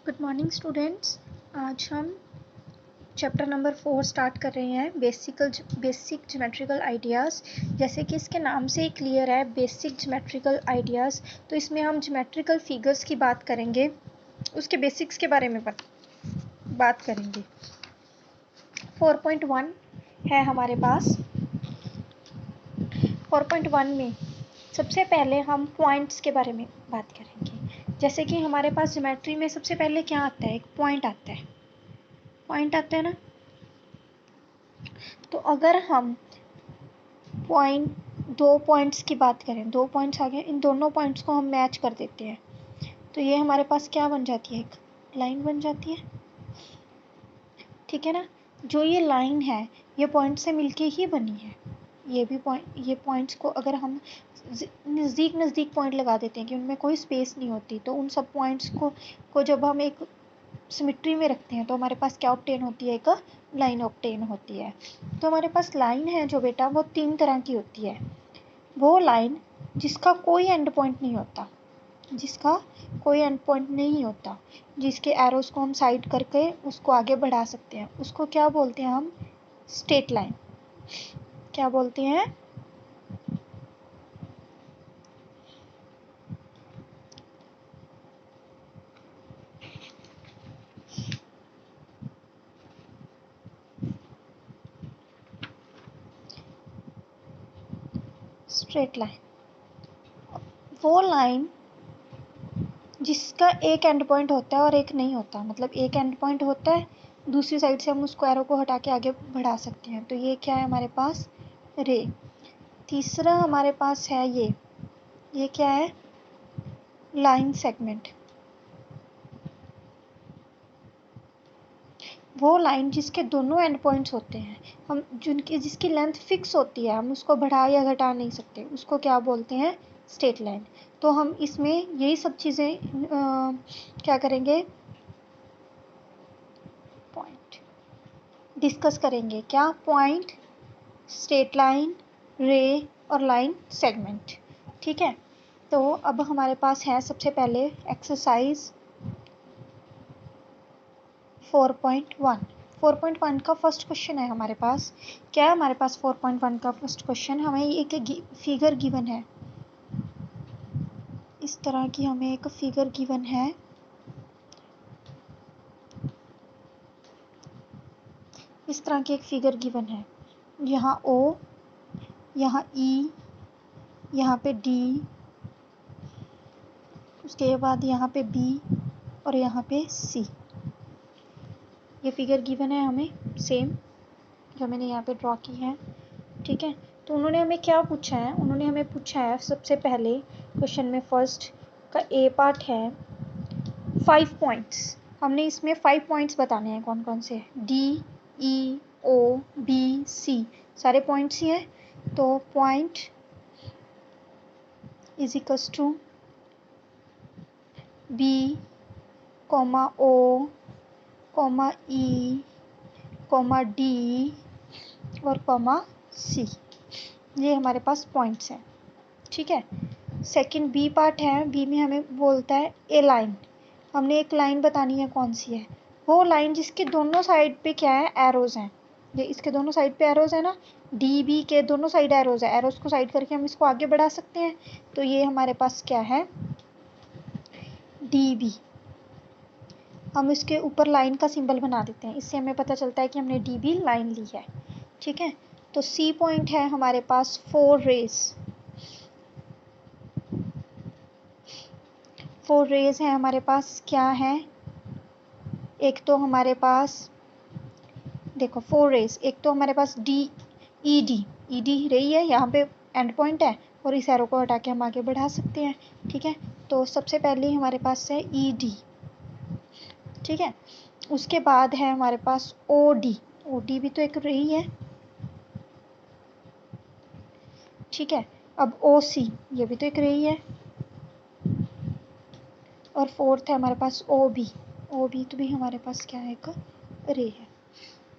Good morning students. आज हम chapter number 4 start कर रहे हैं, बेसिक ज्योमेट्रिकल आइडियाज़। जैसे कि इसके नाम से ही क्लियर है, बेसिक ज्योमेट्रिकल आइडियाज़। तो इसमें हम ज्योमेट्रिकल फिगर्स की बात करेंगे, उसके बेसिक्स के बारे में बात करेंगे। 4.1 है हमारे पास। 4.1 में सबसे पहले हम पॉइंट्स के बारे में बात करेंगे। जैसे कि हमारे पास ज्योमेट्री में सबसे पहले क्या आता है, एक पॉइंट आता है। पॉइंट आता है ना, तो अगर हम दो पॉइंट्स की बात करें, दो पॉइंट्स आ गए, इन दोनों पॉइंट्स को हम मैच कर देते हैं तो ये हमारे पास क्या बन जाती है, एक लाइन बन जाती है। ठीक है ना। जो ये लाइन है ये पॉइंट से मिलके ही बनी है। ये पॉइंट्स को अगर हम नज़दीक पॉइंट लगा देते हैं कि उनमें कोई स्पेस नहीं होती, तो उन सब पॉइंट्स को जब हम एक सिमेट्री में रखते हैं तो हमारे पास क्या ऑब्टेन होती है, एक लाइन ऑब्टेन होती है। तो हमारे पास लाइन है जो बेटा, वो 3 तरह की होती है। वो लाइन जिसका कोई एंड पॉइंट नहीं होता, जिसके एरोस को हम साइड करके उसको आगे बढ़ा सकते हैं, उसको क्या बोलते हैं हम, स्ट्रेट लाइन। क्या बोलते हैं, स्ट्रेट लाइन। वो लाइन जिसका एक एंड पॉइंट होता है और एक नहीं होता, मतलब एक एंड पॉइंट होता है, दूसरी साइड से हम उसको एरो को हटा के आगे बढ़ा सकते हैं, तो ये क्या है हमारे पास, रे। तीसरा हमारे पास है ये क्या है, लाइन सेगमेंट। वो लाइन जिसके दोनों एंड पॉइंट्स होते हैं, हम जिसकी लेंथ फिक्स होती है, हम उसको बढ़ा या घटा नहीं सकते, उसको क्या बोलते हैं, स्ट्रेट लाइन। तो हम इसमें यही सब चीज़ें क्या करेंगे, पॉइंट डिस्कस करेंगे। क्या, पॉइंट, स्ट्रेट लाइन, रे और लाइन सेगमेंट। ठीक है। तो अब हमारे पास है सबसे पहले एक्सरसाइज 4.1। 4.1 का फर्स्ट क्वेश्चन है हमारे पास। क्या है हमारे पास 4.1 का फर्स्ट क्वेश्चन, हमें एक फिगर गिवन है, इस तरह की हमें एक फिगर गिवन है। इस तरह की एक फिगर गिवन है, यहाँ O, यहाँ E, यहाँ पे D, उसके बाद यहाँ पे B और यहाँ पे C। ये फिगर गिवन है हमें, सेम जो मैंने यहाँ पे ड्रॉ की है। ठीक है। तो उन्होंने हमें क्या पूछा है, उन्होंने हमें पूछा है सबसे पहले क्वेश्चन में फर्स्ट का ए पार्ट है 5 पॉइंट्स। हमने इसमें 5 पॉइंट्स बताने हैं, कौन कौन से, D, E, O, B, C, सारे पॉइंट्स ही हैं। तो point is equals to B, O, E, D और C, ये हमारे पास पॉइंट्स हैं। ठीक है। सेकंड बी पार्ट है, बी में हमें बोलता है ए लाइन। हमने एक लाइन बतानी है, कौन सी है, वो लाइन जिसके दोनों साइड पे क्या है, एरोज हैं। ये इसके दोनों साइड पे एरोज है ना, डी बी के दोनों साइड एरोज है, एरोज को साइड करके हम इसको आगे बढ़ा सकते हैं। तो ये हमारे पास क्या है, डी बी। हम इसके ऊपर लाइन का सिंबल बना देते हैं, इससे हमें पता चलता है कि हमने डी बी लाइन ली है। ठीक है। तो सी पॉइंट है हमारे पास 4 रेज। 4 रेज है हमारे पास, क्या है, एक तो हमारे पास देखो 4 रेज, एक तो हमारे पास ई डी रही है, यहाँ पे एंड पॉइंट है और इस एरो को हटा के हम आगे बढ़ा सकते हैं। ठीक है। तो सबसे पहले हमारे पास है ई डी। ठीक है। उसके बाद है हमारे पास ओ डी भी तो एक रही है। ठीक है। अब ओ सी, ये भी तो एक रही है। और फोर्थ है हमारे पास ओ बी तो भी हमारे पास क्या है, एक रे है।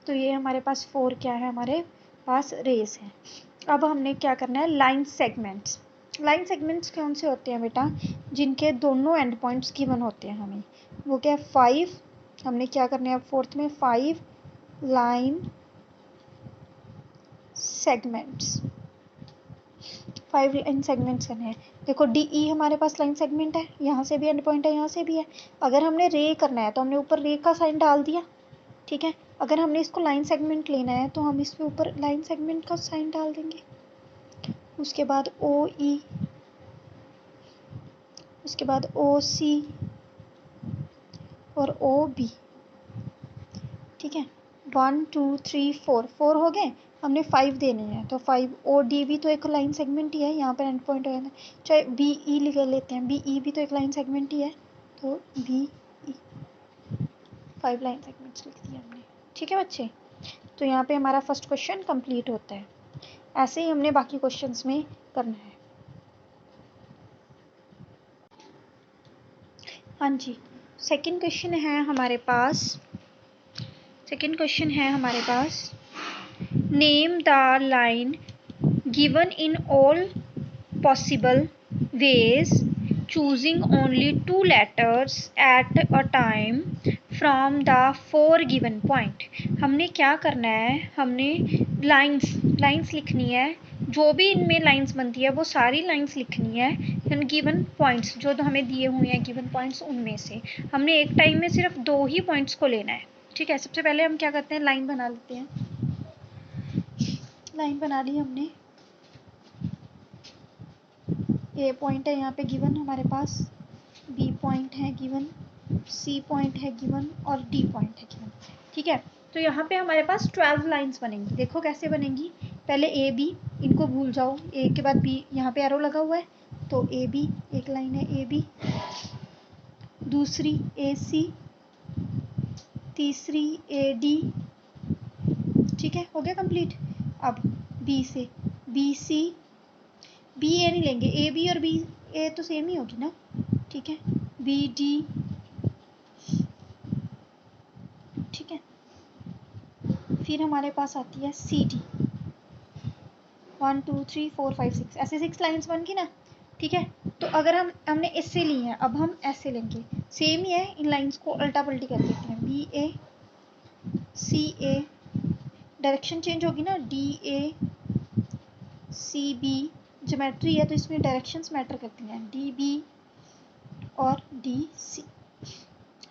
तो ये हमारे पास 4 क्या है, हमारे पास रेस है। अब हमने क्या करना है, लाइन सेगमेंट्स। लाइन सेगमेंट्स कौन से होते हैं बेटा, जिनके दोनों एंड पॉइंट्स गिवन होते हैं हमें। वो क्या है 5, हमने क्या करना है अब फोर्थ में 5 लाइन सेगमेंट्स, 5 लाइन सेगमेंट्स करने हैं। देखो डी ई हमारे पास लाइन सेगमेंट है, यहाँ से भी एंड पॉइंट है, यहाँ से भी है। अगर हमने रे करना है तो हमने ऊपर रे का साइन डाल दिया, ठीक है। अगर हमने इसको लाइन सेगमेंट लेना है तो हम इसके ऊपर लाइन सेगमेंट का साइन डाल देंगे। उसके बाद ओ ई, उसके बाद ओ सी और ओ बी, ठीक है। 1 2 3 4 4 हो गए, हमने 5 देने हैं तो 5 ओ डी भी तो एक लाइन सेगमेंट ही है, यहाँ पर एंड पॉइंट हो जाता है। चाहे बी ई लिख लेते हैं, बी ई भी तो एक लाइन सेगमेंट ही है, तो बी ई 5 लाइन सेगमेंट्स लिख दिया हमने, ठीक है बच्चे। तो यहाँ पे हमारा फर्स्ट क्वेश्चन कंप्लीट होता है। ऐसे ही हमने बाकी क्वेश्चंस में करना है। हाँ जी, सेकंड क्वेश्चन है हमारे पास, सेकंड क्वेश्चन है हमारे पास, name the line given in all possible ways choosing only 2 letters at a time from the 4 given point। हमने क्या करना है, हमने लाइंस लिखनी है, जो भी इनमें लाइंस बनती है वो सारी लाइंस लिखनी है इन गिवन पॉइंट्स, जो तो हमें दिए हुए हैं गिवन पॉइंट्स, उनमें से हमने एक टाइम में सिर्फ 2 ही पॉइंट्स को लेना है, ठीक है। सबसे पहले हम क्या करते हैं, लाइन बना लेते हैं। लाइन बना ली हमने, ए पॉइंट है यहाँ पे गिवन हमारे पास, बी पॉइंट है गिवन, सी पॉइंट है गिवन और डी पॉइंट है गिवन, ठीक है। तो यहाँ पे हमारे पास 12 लाइंस बनेंगी। देखो कैसे बनेंगी, पहले ए बी, इनको भूल जाओ, ए के बाद बी, यहाँ पे एरो लगा हुआ है तो ए बी एक लाइन है, ए बी, दूसरी ए सी, तीसरी ए डी, ठीक है, हो गया कंप्लीट। अब बी से बी सी, बी ए नहीं लेंगे, ए बी और बी ए तो सेम ही होगी ना, ठीक है, बी डी, ठीक है। फिर हमारे पास आती है सी डी, 1 2 3 4 5 6, ऐसे 6 लाइंस बन गई ना, ठीक है। तो अगर हमने इससे ली है, अब हम ऐसे लेंगे, सेम ही है, इन लाइंस को उल्टा पल्टी कर देते हैं, B A C A, direction change होगी ना, D A C B, geometry है तो इसमें डायरेक्शंस मैटर करती हैं, डी बी और डी सी।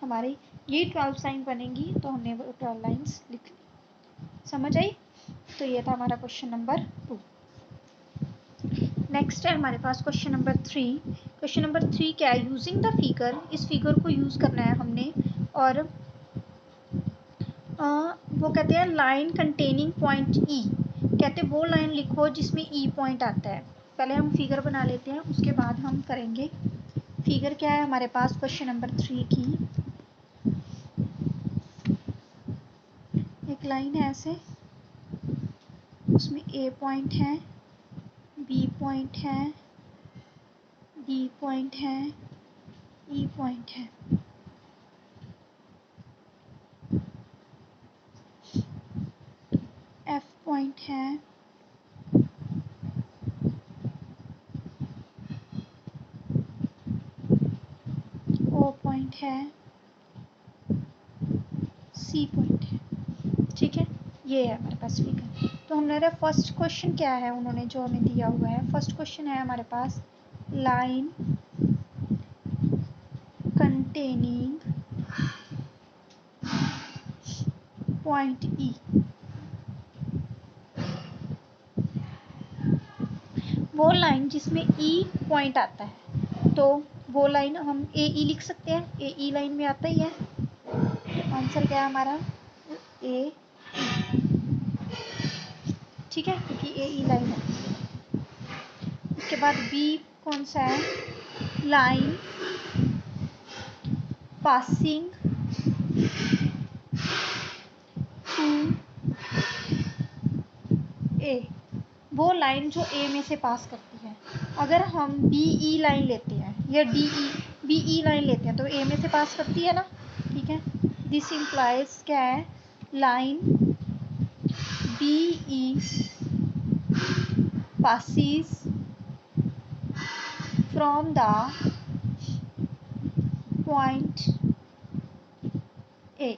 हमारी ये 12 लाइन बनेंगी, तो हमने 12 लाइंस लिख ली, समझ आई। तो ये था हमारा क्वेश्चन नंबर 2। नेक्स्ट है हमारे पास क्वेश्चन नंबर 3। क्वेश्चन नंबर 3 क्या है, यूजिंग द फिगर, इस फिगर को यूज करना है हमने, और वो कहते हैं लाइन कंटेनिंग पॉइंट ई, कहते हैं वो लाइन लिखो जिसमें ई पॉइंट आता है। पहले हम फिगर बना लेते हैं, उसके बाद हम करेंगे। फिगर क्या है हमारे पास क्वेश्चन नंबर 3 की, एक लाइन है ऐसे, उसमें ए पॉइंट है, बी पॉइंट है, डी पॉइंट है, ई पॉइंट है, एफ पॉइंट है, ओ पॉइंट है, सी पॉइंट है, ठीक है। ये है हमारे पास फिगर। तो हमारा फर्स्ट क्वेश्चन क्या है, उन्होंने जो हमें दिया हुआ है, फर्स्ट क्वेश्चन है हमारे पास लाइन कंटेनिंग पॉइंट ई, वो लाइन जिसमें ई पॉइंट आता है, तो वो लाइन हम ए ई लिख सकते हैं, ए ई लाइन में आता ही है। आंसर क्या है हमारा, ए, ठीक है, क्योंकि ए ई लाइन है। उसके बाद बी कौन सा है, लाइन पासिंग टू ए, वो लाइन जो ए में से पास करती है। अगर हम बी ई लाइन लेते हैं या D E B E line लेते हैं तो ए में से पास करती है ना, ठीक है। दिस इम्प्लाइज क्या है, line B E passes from the point A.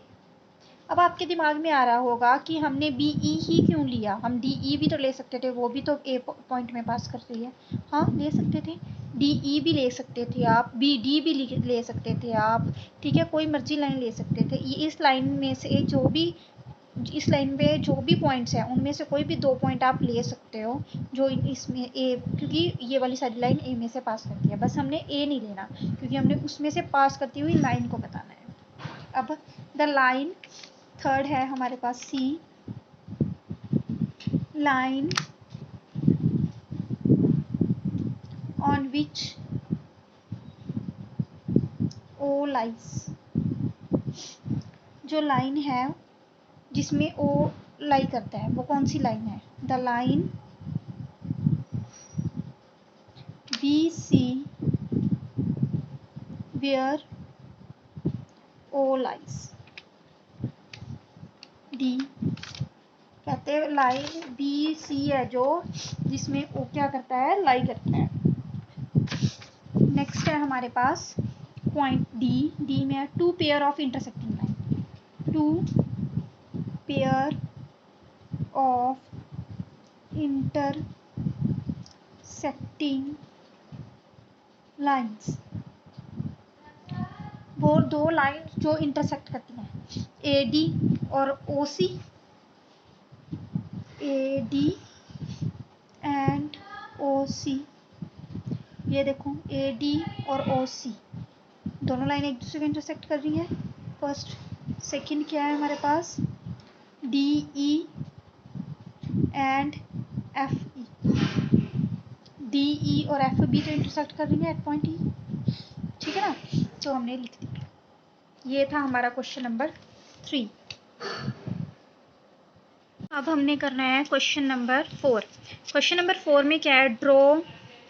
अब आपके दिमाग में आ रहा होगा कि हमने बी ई ही क्यों लिया, हम डी ई भी तो ले सकते थे, वो भी तो ए पॉइंट में पास कर रही है। हाँ ले सकते थे, डी ई भी ले सकते थे आप, बी डी भी ले सकते थे आप, ठीक है, कोई मर्जी लाइन ले सकते थे। इस लाइन में से जो भी, इस लाइन पे जो भी पॉइंट्स हैं उनमें से कोई भी 2 पॉइंट आप ले सकते हो जो इसमें ए, क्योंकि ये वाली सारी लाइन ए में से पास करती है। बस हमने ए नहीं लेना क्योंकि हमने उसमें से पास करती हुई लाइन को बताना है। अब द लाइन थर्ड है हमारे पास C, line on which O lies, जो लाइन है जिसमें ओ लाई करता है वो कौन सी लाइन है? The line B C where O lies. D कहते हैं लाइन बी सी है जो जिसमें ओ क्या करता है, लाई करता है। नेक्स्ट है हमारे पास पॉइंट डी, डी में है 2 pair of intersecting line, 2 pair of intersecting lines, वो 2 लाइन जो इंटरसेक्ट करती हैं, ए डी और ओ सी, ए डी एंड ओ सी। ये देखो ए डी और ओ सी दोनों लाइन एक दूसरे को इंटरसेक्ट कर रही हैं। फर्स्ट, सेकंड क्या है हमारे पास, D E and F E, D E और एफ बी तो इंटरसेक्ट कर रही है एट पॉइंट ई, ठीक है ना, तो हमने लिख दिया। ये था हमारा क्वेश्चन नंबर 3। अब हमने करना है क्वेश्चन नंबर 4। क्वेश्चन नंबर 4 में क्या है, draw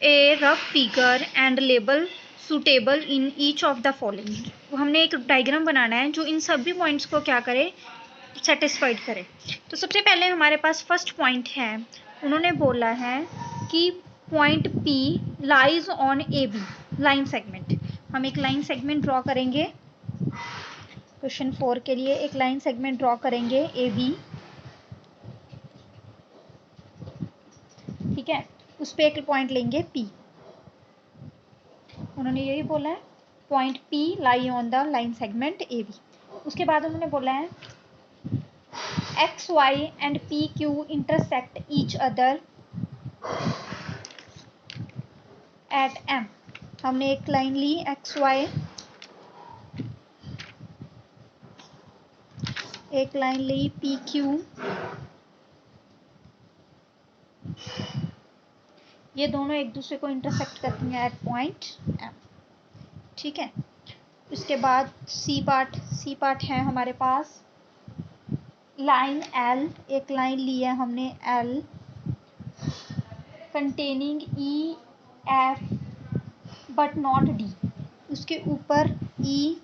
a rough figure and label suitable in each of the following. हमने एक डायग्राम बनाना है जो इन सभी पॉइंट्स को क्या करे, सेटिस्फाइड करे। तो सबसे पहले हमारे पास फर्स्ट पॉइंट है, उन्होंने बोला है कि point P lies on A B line segment. हम एक लाइन सेगमेंट ड्रॉ करेंगे, क्वेश्चन 4 के लिए एक लाइन सेगमेंट ड्रॉ करेंगे ए बी, ठीक है, उस पर एक पॉइंट लेंगे पी। उन्होंने यही बोला है point P lie on the line segment A B. उसके बाद उन्होंने बोला है X Y and P Q intersect each other at M. हमने एक लाइन ली एक्स वाई, एक लाइन ली पी क्यू, ये दोनों एक दूसरे को इंटरसेक्ट करती हैं एट पॉइंट एम, ठीक है। उसके बाद सी पार्ट है हमारे पास लाइन एल, एक लाइन ली है हमने L containing E F but not D, उसके ऊपर ई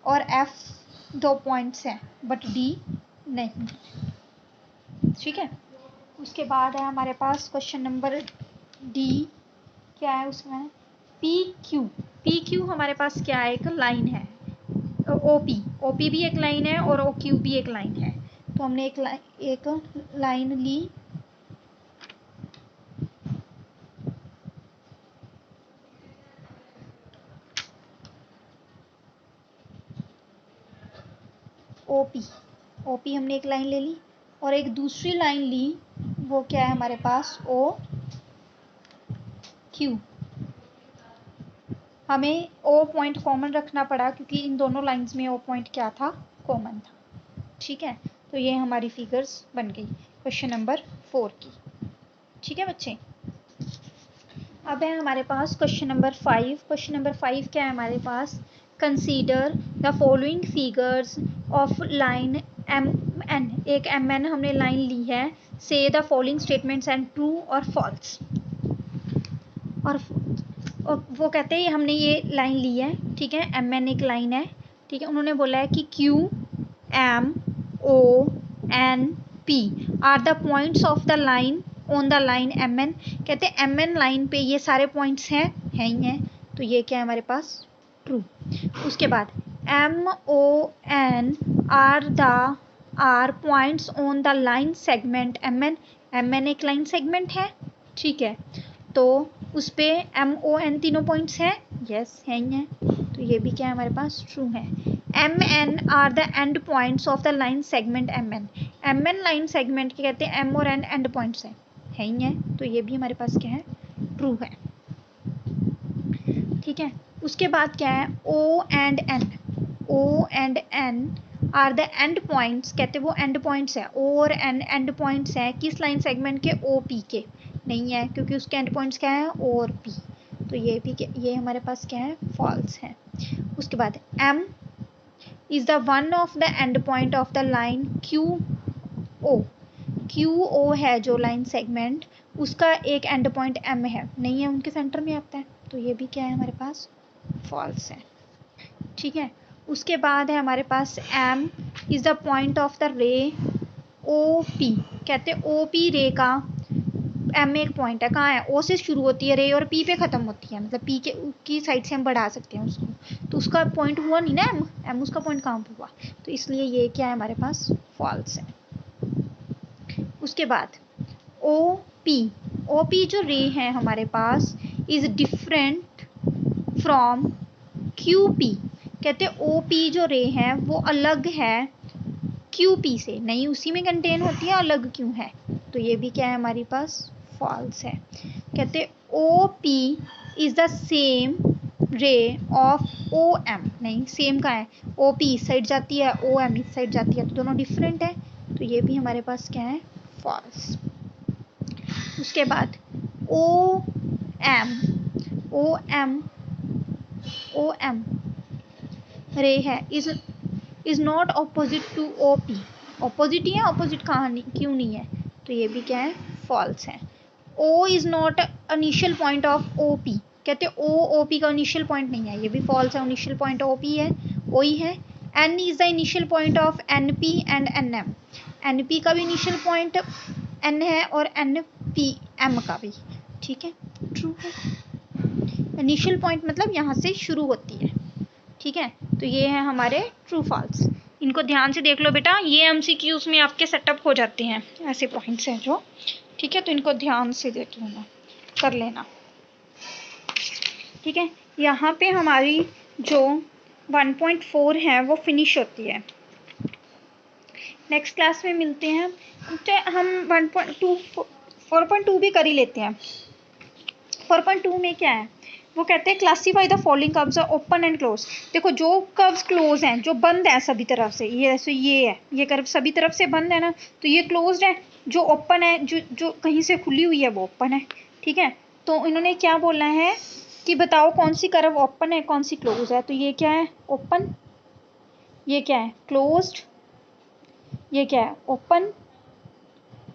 और एफ 2 पॉइंट्स हैं बट डी नहीं, ठीक है। उसके बाद है हमारे पास क्वेश्चन नंबर डी, क्या है उसमें पी क्यू हमारे पास क्या है, एक लाइन है, ओ पी भी एक लाइन है और ओ क्यू भी एक लाइन है। तो हमने एक लाइन ली ओ पी हमने एक लाइन ले ली और एक दूसरी लाइन ली, वो क्या है हमारे पास ओ क्यू। हमें ओ पॉइंट कॉमन रखना पड़ा क्योंकि इन दोनों लाइंस में ओ पॉइंट क्या था, कॉमन था, ठीक है। तो ये हमारी फिगर्स बन गई क्वेश्चन नंबर 4 की, ठीक है बच्चे। अब है हमारे पास क्वेश्चन नंबर 5। क्वेश्चन नंबर 5 क्या है हमारे पास, consider the following figures of line M N, एक एम एन हमने लाइन ली है, say the following statements and true और फॉल्स। और वो कहते हैं हमने ये लाइन ली है, ठीक है, एम एन एक लाइन है, ठीक है। उन्होंने बोला है कि Q M O N P are the points of the line on the line M N. कहते हैं एम एन लाइन पे ये सारे पॉइंट्स हैं ही हैं, तो ये क्या है हमारे पास, ट्रू। उसके बाद MON are points on the line segment MN। MN एक लाइन सेगमेंट है, ठीक है, तो उस पे MON तीनों पॉइंट्स हैं, यस है ही है, तो ये भी क्या है हमारे पास ट्रू है। MN are the end points of the line segment MN। MN line segment के कहते हैं M और N एंड पॉइंट्स हैं, है ही है, तो ये भी हमारे पास क्या है ट्रू है, ठीक है। उसके बाद क्या है O and N are the end points, कहते वो एंड पॉइंट्स है, O और N एंड पॉइंट्स हैं किस लाइन सेगमेंट के, OP के, नहीं है क्योंकि उसके एंड पॉइंट्स क्या है O और P, तो ये भी ये हमारे पास क्या है फॉल्स है। उसके बाद M is the one of the end point of the line QO है जो लाइन सेगमेंट, उसका एक एंड पॉइंट M है, नहीं है, उनके सेंटर में आता है, तो ये भी क्या है हमारे पास फॉल्स है, ठीक है। उसके बाद है हमारे पास M is the point of the रे OP, कहते हैं OP रे का M एक पॉइंट है, कहाँ है, O से शुरू होती है रे और P पे ख़त्म होती है, मतलब P की साइड से हम बढ़ा सकते हैं उसको, तो उसका पॉइंट हुआ नहीं ना M उसका पॉइंट कहाँ पर हुआ, तो इसलिए ये क्या है हमारे पास फॉल्स है। उसके बाद OP जो रे है हमारे पास इज डिफरेंट फ्रॉम QP, कहते OP जो रे है वो अलग है QP से, नहीं उसी में कंटेन होती है, अलग क्यों है, तो ये भी क्या है हमारे पास फॉल्स है। कहते OP is the same ray of OM, नहीं सेम का है, OP इस साइड जाती है OM इस साइड जाती है, तो दोनों डिफरेंट है, तो ये भी हमारे पास क्या है फॉल्स। उसके बाद OM रे है is not opposite to OP, opposite ही है, ऑपोजिट कहाँ नहीं, क्यों नहीं है, तो ये भी क्या है फॉल्स है। O is not initial point of OP, कहते OP का इनिशियल पॉइंट नहीं है, ये भी फॉल्स है, इनिशियल पॉइंट OP है, O ही है। N is the initial point of NP and NM, NP का भी इनिशियल पॉइंट N है और NPM का भी, ठीक है, ट्रू है। इनिशियल पॉइंट मतलब यहाँ से शुरू होती है, ठीक है, तो ये है हमारे ट्रू फॉल्स। इनको ध्यान से देख लो बेटा, ये MCQs में आपके सेटअप हो जाते हैं, ऐसे पॉइंट्स हैं जो, ठीक है, तो इनको ध्यान से देख लेना, कर लेना, ठीक है। यहाँ पे हमारी जो 1.4 है वो फिनिश होती है, नेक्स्ट क्लास में मिलते हैं, तो हम 1.2 4.2 भी कर ही लेते हैं। 4.2 में क्या है, वो कहते हैं classify the following curves are open and close. देखो जो कर्व्स क्लोज हैं, जो बंद हैं सभी तरफ से, ये ऐसे ये है, ये कर्व सभी तरफ से बंद है ना, तो ये क्लोज्ड है, जो ओपन है, जो कहीं से खुली हुई है वो ओपन है, ठीक है। तो इन्होंने क्या बोला है कि बताओ कौन सी कर्व ओपन है कौन सी क्लोज है, तो ये क्या है ओपन, ये क्या है क्लोज्ड, ये क्या है ओपन,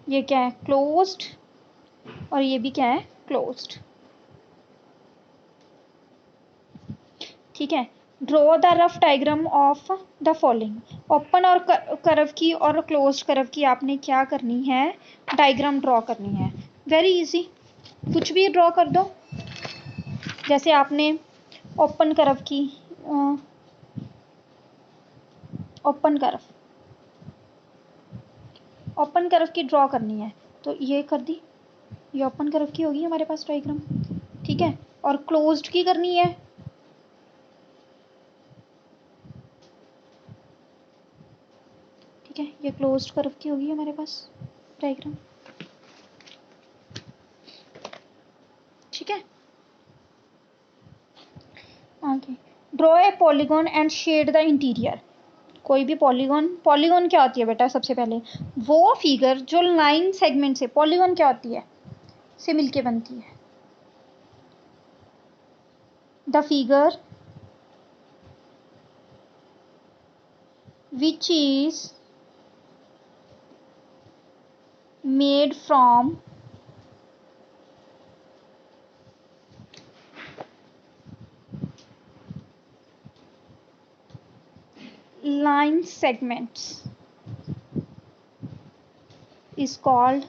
ये क्या है क्लोज्ड, और ये भी क्या है क्लोज्ड, ठीक है। Draw the rough diagram of the following. Open और कर्व की और क्लोज्ड कर्व की आपने क्या करनी है, डायग्राम ड्रॉ करनी है, वेरी इजी, कुछ भी ड्रॉ कर दो, जैसे आपने ओपन कर्व की, ओपन कर्व की ड्रॉ करनी है, तो ये कर दी, ये ओपन कर्व की होगी हमारे पास डायग्राम, ठीक है, और क्लोज्ड की करनी है, ठीक है, ये क्लोज्ड कर्व की होगी हमारे पास डायग्राम, ठीक है। आगे draw a polygon and shade the interior. कोई भी पॉलीगॉन क्या होती है बेटा, सबसे पहले वो फिगर जो लाइन सेगमेंट से, पॉलीगॉन क्या होती है, से मिलके बनती है, the figure which is made from line segments is called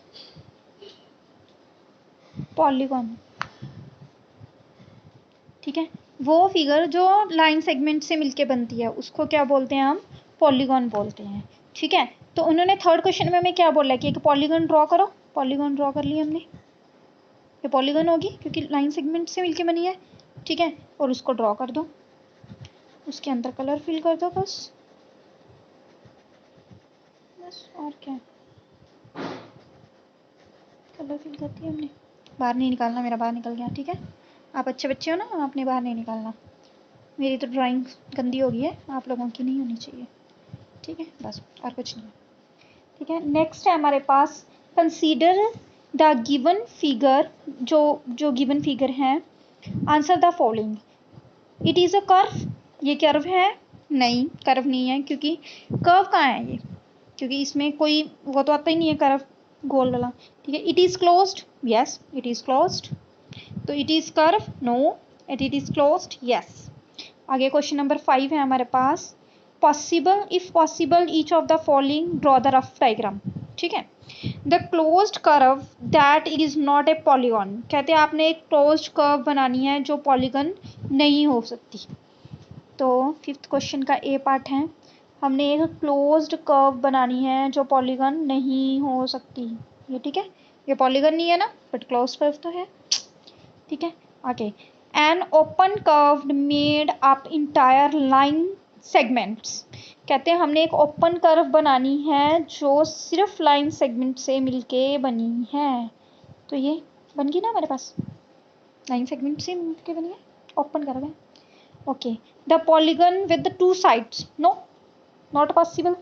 polygon, ठीक है। वो फिगर जो लाइन सेगमेंट से मिलके बनती है उसको क्या बोलते हैं हम? पॉलीगॉन बोलते हैं। ठीक है, तो उन्होंने थर्ड क्वेश्चन में हमें क्या बोला है कि एक पॉलीगॉन ड्रॉ करो। पॉलीगॉन ड्रॉ कर ली हमने, ये पॉलीगॉन होगी क्योंकि लाइन सेगमेंट से मिलके बनी है। ठीक है, और उसको ड्रॉ कर दो, उसके अंदर कलर फिल कर दो बस और क्या, कलर फिल कर दिया हमने। बाहर नहीं निकालना, मेरा बाहर निकल गया। ठीक है, आप अच्छे बच्चे हो ना, आपने बाहर नहीं निकालना। मेरी तो ड्राइंग गंदी हो गई है, आप लोगों की नहीं होनी चाहिए। ठीक है, बस और कुछ नहीं। ठीक है, नेक्स्ट है हमारे पास कंसीडर द गिवन फिगर। जो गिवन फिगर है, answer the following. It is a curve. ये कर्व है? नहीं, कर्व नहीं है, क्योंकि कर्व कहाँ है ये, क्योंकि इसमें कोई वो तो आता ही नहीं है कर्व गोल वाला। ठीक है, it is closed. Yes, it is closed. तो it is curve? No. It is closed? Yes. आगे क्वेश्चन नंबर 5 है हमारे पास। Possible, if possible each of the following draw the rough diagram. ठीक है, the closed curve that it is not a polygon. कहते हैं आपने एक क्लोज्ड कर्व बनानी है जो पॉलीगॉन नहीं हो सकती। तो फिफ्थ क्वेश्चन का ए पार्ट है, हमने एक क्लोज्ड कर्व बनानी है जो पॉलीगॉन नहीं हो सकती। ये ठीक है, ये पॉलीगॉन नहीं है ना, बट क्लोज्ड कर्व तो है। ठीक है, आगे an open curve made up entire line segments. कहते हैं हमने एक ओपन कर्व बनानी है जो सिर्फ लाइन सेगमेंट से मिलके बनी है। तो ये बन गई ना हमारे पास, लाइन सेगमेंट से मिलके बनी है, ओपन कर्व है। Okay, the polygon with two sides, no, not possible.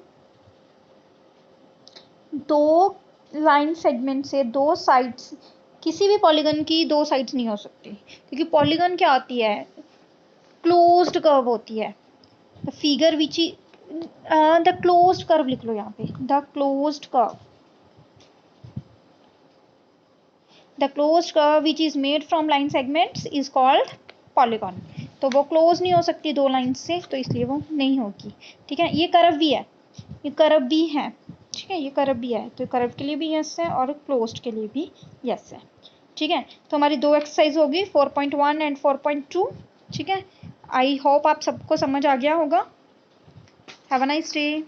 दो लाइन सेगमेंट से दो साइड्स, किसी भी पॉलीगन की दो साइड्स नहीं हो सकती, क्योंकि पॉलीगन क्या होती है? क्लोज्ड कर्व होती है। The figure which the closed curve लिख लो यहाँ पे, the closed curve, the closed curve which is made from line segments is called polygon. तो वो क्लोज नहीं हो सकती दो लाइन से, तो इसलिए वो नहीं होगी। ठीक है, ये कर्व भी है, ये कर्व भी है। ठीक है, ये कर्व भी है, तो कर्व के लिए भी यस है और क्लोज्ड के लिए भी यस है। ठीक है, तो हमारी दो एक्सरसाइज होगी 4.1 एंड 4.2। ठीक है, आई होप आप सबको समझ आ गया होगा। Have a nice day.